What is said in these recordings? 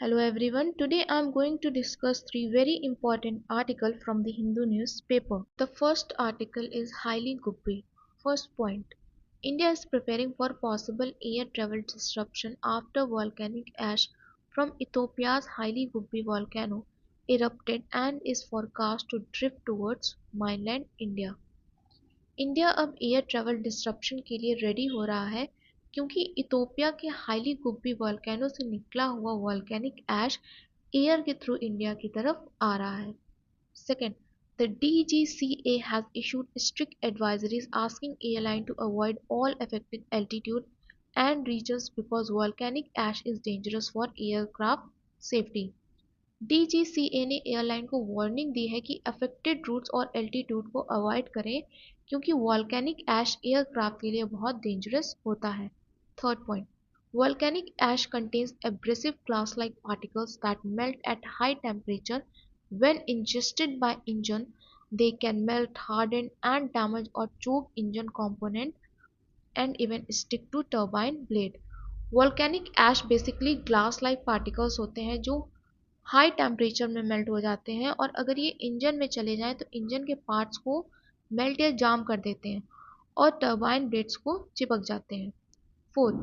Hello everyone. Today I am going to discuss three very important articles from the Hindu newspaper. The first article is highly Gubbi. First point. India is preparing for possible air travel disruption after volcanic ash from Ethiopia's Haile Gubbi volcano erupted and is forecast to drift towards mainland India. India अब air travel disruption के लिए ready हो रहा है क्योंकि Ethiopia के highly Gubbi volcano से निकला हुआ वोल्केनिक ऐश एयर के थ्रू इंडिया की तरफ आ रहा है. Second, the DGCA has issued strict advisories asking airline to avoid all affected altitude and regions because volcanic ash is dangerous for aircraft safety. DGCA ने airline को वार्निंग दी है कि affected roots और altitude को अवॉइड करें क्योंकि volcanic ash aircraft के लिए बहुत डेंजरस होता है. Third point. Volcanic ash contains abrasive glass-like particles that melt at high temperature. When ingested by engine, they can melt, harden, and damage or choke engine component and even stick to turbine blade. Volcanic ash basically glass-like particles होते हैं जो high temperature में melt हो जाते हैं और अगर ये इंजन में चले जाएं तो इंजन के पार्ट्स को मेल्ट या जाम कर देते हैं और टर्बाइन ब्लेड्स को चिपक जाते हैं. Fourth,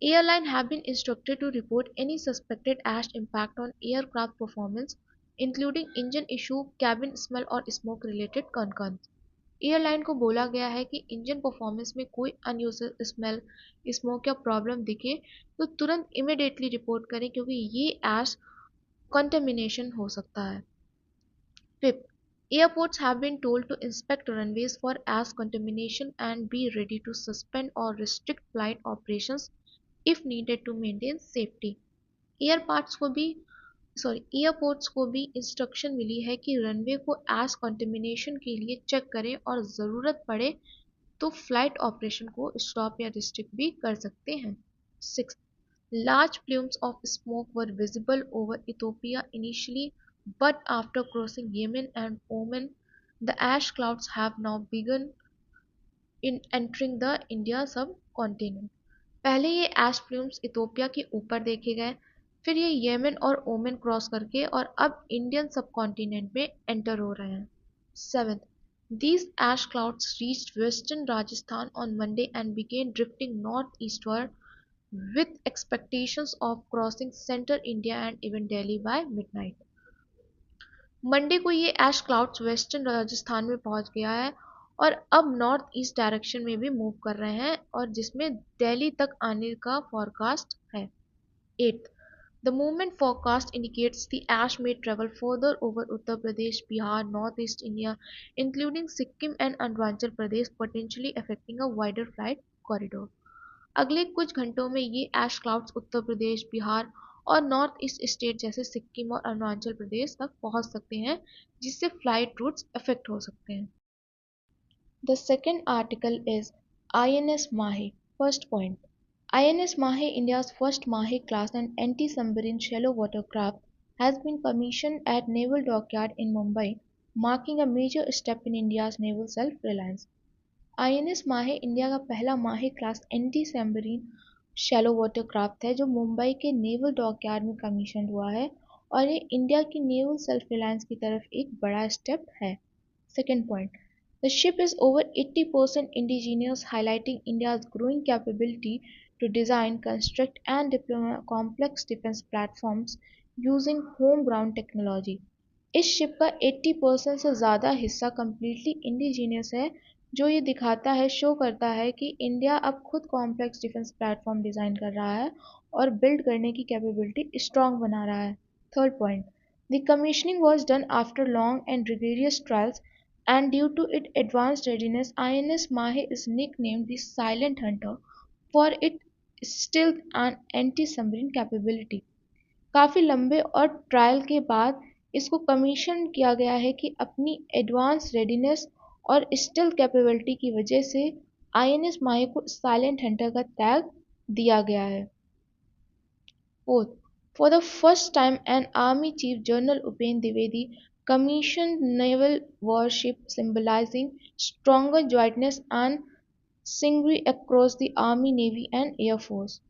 airline have been instructed to report any suspected ash impact on aircraft performance including engine issue, cabin smell और स्मोक रिलेटेड कंसर्न. एयरलाइन को बोला गया है कि इंजन परफॉर्मेंस में कोई अनयूजुअल स्मेल, स्मोक या प्रॉब्लम दिखे तो तुरंत इमिडिएटली रिपोर्ट करें क्योंकि ये ऐश कंटेमिनेशन हो सकता है. Fifth, airports have been told to inspect runways for ash contamination and be ready to suspend or restrict flight operations if needed to maintain safety. Airports को भी एयरपोर्ट्स को भी इंस्ट्रक्शन मिली है कि रनवे को एश कंटेमिनेशन के लिए चेक करें और ज़रूरत पड़े तो फ्लाइट ऑपरेशन को स्टॉप या रिस्ट्रिक्ट भी कर सकते हैं. Six, large plumes of smoke were visible over Ethiopia initially, but after crossing Yemen and Oman, the ash clouds have now begun in entering the India subcontinent. पहले ये एश plumes Ethiopia के ऊपर देखे गए, फिर ये येमेन और ओमन क्रॉस करके और अब इंडियन सबकॉन्टिनेंट में एंटर हो रहे हैं. Seventh, these ash clouds reached western Rajasthan on Monday and began drifting northeastward with expectations of crossing central India and even Delhi by midnight. Monday को ये ऐश क्लाउड्स वेस्टर्न राजस्थान में पहुंच गया है और अब नॉर्थ ईस्ट डायरेक्शन में भी मूव कर रहे हैं और जिसमें दिल्ली तक आने का फोरकास्ट है. 8th, the movement forecast indicates the ash may travel further over Uttar Pradesh, Bihar, northeast India, including Sikkim and Arunachal Pradesh, potentially affecting a wider flight corridor. अगले कुछ घंटों में ये ऐश क्लाउड्स उत्तर प्रदेश, बिहार और नॉर्थ ईस्ट स्टेट जैसे सिक्किम और अरुणाचल प्रदेश तक पहुंच सकते हैं जिससे फ्लाइट रूट्स अफेक्ट हो सकते हैं. The second article is INS Mahe. First point. INS Mahe, India's first Mahe class and anti-submarine shallow water craft, has been commissioned at Naval Dockyard in Mumbai, marking a major step in India's naval self-reliance. INS माहे India का पहला माहे class anti submarine shallow water craft है जो मुंबई के naval dockyard में commission हुआ है और ये इंडिया की नेवल सेल्फ रिलायंस की तरफ एक बड़ा स्टेप है. Second point. The ship is over 80% indigenous, highlighting India's growing capability to design, construct and deploy complex defence platforms using home ground technology. इस शिप का 80% से ज़्यादा हिस्सा कम्प्लीटली इंडिजीनियस है जो ये दिखाता है, शो करता है कि इंडिया अब खुद कॉम्प्लेक्स डिफेंस प्लेटफॉर्म डिज़ाइन कर रहा है और बिल्ड करने की कैपेबिलिटी स्ट्रॉन्ग बना रहा है. Third point. The commissioning was done after long and rigorous trials and due to its advanced readiness, INS Mahe is nicknamed the Silent Hunter for its stealth and anti-submarine capability. काफ़ी लंबे और trial के बाद इसको commission किया गया है कि अपनी एडवांस रेडीनेस और स्टिल कैपेबिलिटी की वजह से INS माहे को साइलेंट हंटर का टैग दिया गया है. Fourth. For the first time, an Army Chief General Upen Dwivedi commissioned naval warship symbolizing stronger jointness and synergy across the Army, Navy and Air Force.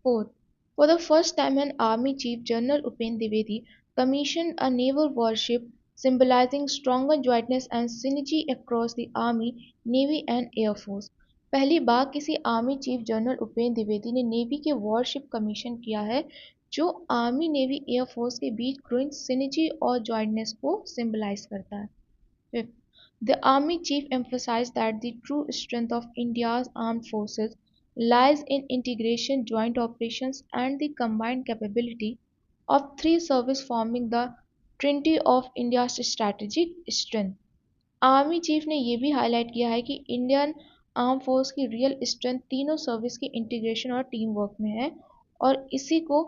Fourth, for the first time an Army Chief General Upen Dwivedi commissioned a naval warship symbolizing stronger jointness and synergy across the Army, Navy and Air Force। पहली बार किसी army chief general Upendra Dwivedi ने navy के worship commission किया है जो army navy air force के बीच growing synergy और jointness को सिंबलाइज करता है। Fifth, the Army Chief emphasized that the true strength of India's armed forces lies in integration, joint operations, and the combined capability of three services forming the trinity of India's strategic strength। Army chief ने यह भी highlight किया है कि Indian arm force की real strength तीनों service के integration और टीम वर्क में है और इसी को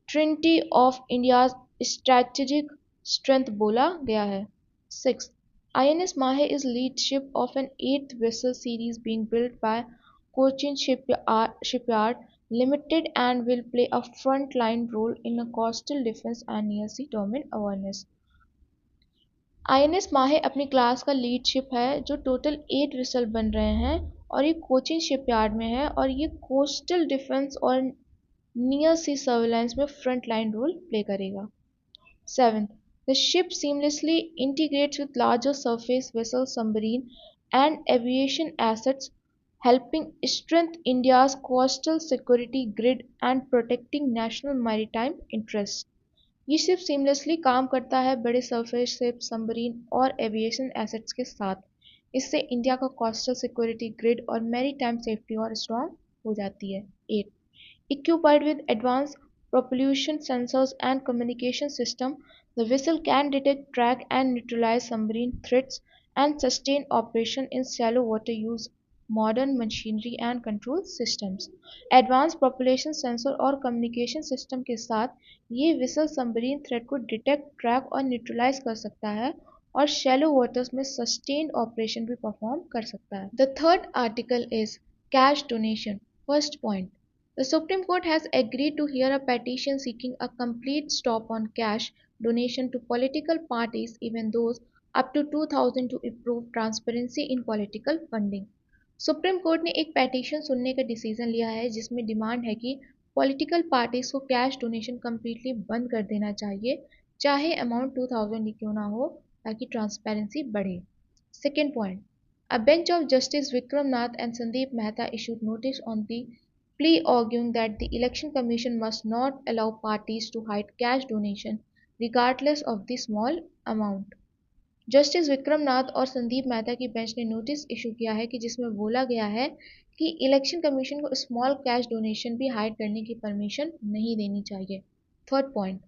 Trinity of India strategic strength बोला गया है। Six, INS Mahe is lead ship of an eighth vessel series being built by Cochin Shipyard Limited and will play a front-line role in a coastal defense and near-sea domain awareness। INS माहे अपनी class का lead ship है जो total 8 vessel बन रहे हैं और ये कोचिन शिपयार्ड में है और ये कोस्टल डिफेंस और नियर सी सर्विलांस में फ्रंट लाइन रोल प्ले करेगा। Seventh, the ship seamlessly integrates with larger surface vessels, submarine, and aviation assets, helping strengthen India's coastal security grid and protecting national maritime interests। ये ship seamlessly काम करता है बड़े surface ship, submarine और aviation assets के साथ। इससे India का कोस्टल सिक्योरिटी ग्रिड और मैरीटाइम सेफ्टी और स्ट्रॉन्ग हो जाती है। 8, equipped with advanced propulsion sensors and communication system, the vessel can detect, track, and neutralize submarine threats and sustain operation in shallow water use modern machinery and control systems। Advance propulsion sensor और communication system के साथ ये vessel submarine threat को detect, track और neutralize कर सकता है और shallow waters में sustained operation भी perform कर सकता है। The third article is cash donation। First point, the Supreme Court has agreed to hear a petition seeking a complete stop on cash donation to political parties, even those up to 2000, to improve transparency in political funding। Supreme court ने एक petition सुनने का decision लिया है जिसमें demand है कि political parties को कैश डोनेशन कम्प्लीटली बंद कर देना चाहिए, चाहे अमाउंट 2000 ही क्यों ना हो, ताकि ट्रांसपेरेंसी बढ़े। Second point, a bench of justice Vikram Nath and Sandeep Mehta issued notice on the plea arguing that the election commission must not allow parties to hide cash donation regardless of the small amount। Justice Vikram Nath और संदीप मेहता की bench ने notice issue किया है कि जिसमें बोला गया है कि इलेक्शन कमीशन को स्मॉल कैश डोनेशन भी हाइड करने की परमिशन नहीं देनी चाहिए। Third point,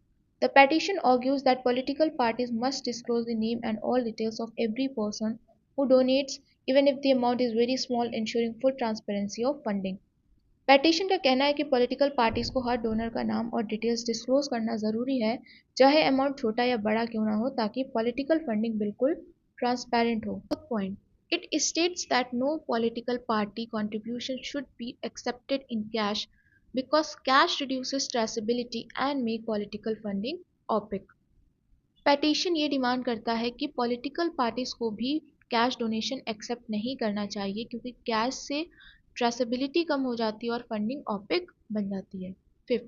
the petition argues that political parties must disclose the name and all details of every person who donates even if the amount is very small, ensuring full transparency of funding. Petition का कहना है कि political parties को हर donor का नाम और details disclose करना ज़रूरी है, चाहे अमाउंट छोटा या बड़ा क्यों ना हो, ताकि पॉलिटिकल फंडिंग बिल्कुल ट्रांसपेरेंट हो। Fourth point, it states that no political party contribution should be accepted in cash because cash reduces traceability and make political funding opaque। Petition ये डिमांड करता है कि पॉलिटिकल पार्टीज को भी कैश डोनेशन एक्सेप्ट नहीं करना चाहिए क्योंकि कैश से ट्रेसेबिलिटी कम हो जाती है और फंडिंग ऑपिक बन जाती है। Fifth,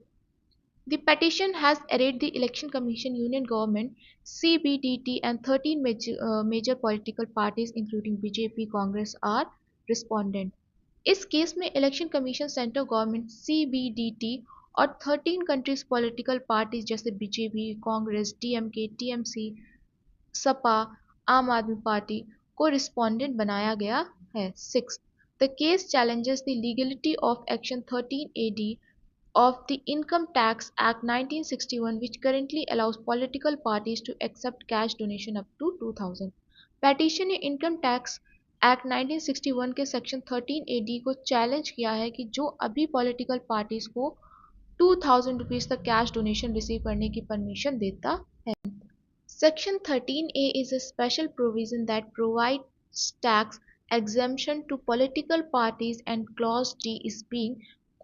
the petition has arrayed the election commission, union government, CBDT and 13 major political parties including BJP, Congress are respondent। इस केस में election commission, central government, CBDT और 13 कंट्रीज पॉलिटिकल पार्टीज जैसे BJP, Congress, DMK, TMC, Sapa, आम आदमी party को respondent बनाया गया है। Six, the case challenges the legality of Section 13(a)(d) of the Income Tax Act 1961 which currently allows political parties to accept cash donation up to 2000। Petition ने income tax act 1961 के section 13(a)(d) को challenge किया है कि जो अभी political parties को 2000 rupees तक कैश डोनेशन रिसीव करने की परमिशन देता है। Section 13(a) is a special provision that provides tax exemption to political parties and Clause D is being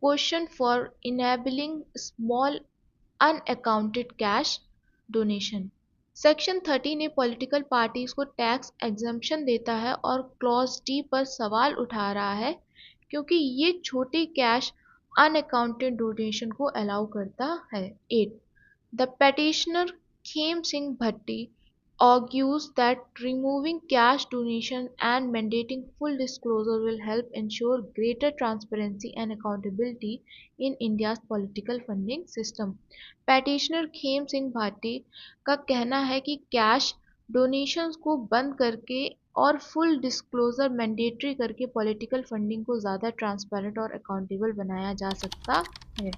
questioned for enabling small unaccounted cash donation। Section 13 political parties को tax exemption देता है और clause D पर सवाल उठा रहा है क्योंकि ये छोटे कैश अनअकाउंटेड डोनेशन को अलाउ करता है। 8. The petitioner Khem Singh Bhatti argues that removing cash donation and mandating full disclosure will help ensure greater transparency and accountability in India's political funding system. Petitioner Khem Singh Bhati का कहना है कि cash donations को बंद करके और फुल डिस्क्लोजर मैंडेटरी करके political funding को ज़्यादा ट्रांसपेरेंट और अकाउंटेबल बनाया जा सकता है।